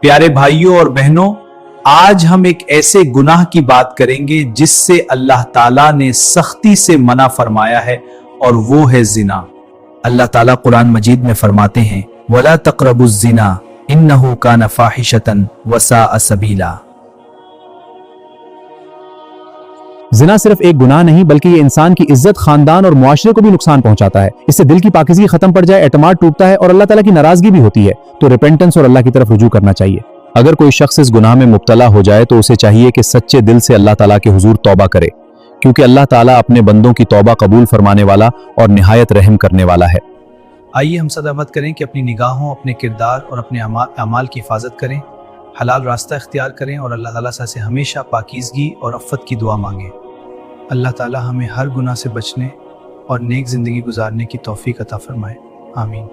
प्यारे भाइयों और बहनों, आज हम एक ऐसे गुनाह की बात करेंगे जिससे अल्लाह ताला ने सख्ती से मना फरमाया है, और वो है जिना। अल्लाह ताला कुरान मजीद में फरमाते हैं, वला तक़रबुज़ ज़िना इन्नहु कान फ़ाहिशतन वसाअ सबीला। जिना सिर्फ एक गुनाह नहीं बल्कि ये इंसान की इज्जत, खानदान और मुआशरे को भी नुकसान पहुंचाता है। इससे दिल की पाकीज़गी खत्म पड़ जाए, एतमाद टूटता है और अल्लाह ताला की नाराजगी भी होती है। तो रिपेंटेंस और अल्लाह की तरफ रुजू करना चाहिए। अगर कोई शख्स इस गुनाह में मुब्तला हो जाए तो उसे चाहिए कि सच्चे दिल से अल्लाह ताला के हुजूर तौबा करे, क्योंकि अल्लाह ताला अपने बंदों की तौबा कबूल फरमाने वाला और निहायत रहम करने वाला है। आइए हम सदामत करें कि अपनी निगाहों, अपने किरदार और अपने अमाल की हिफाजत करें, हलाल रास्ता इख्तियार करें और अल्लाह ताला से हमेशा पाकीज़गी और अफ़्फ़त की दुआ मांगें। अल्लाह ताला हमें हर गुनाह से बचने और नेक ज़िंदगी गुजारने की तौफीक अता फरमाए। आमीन।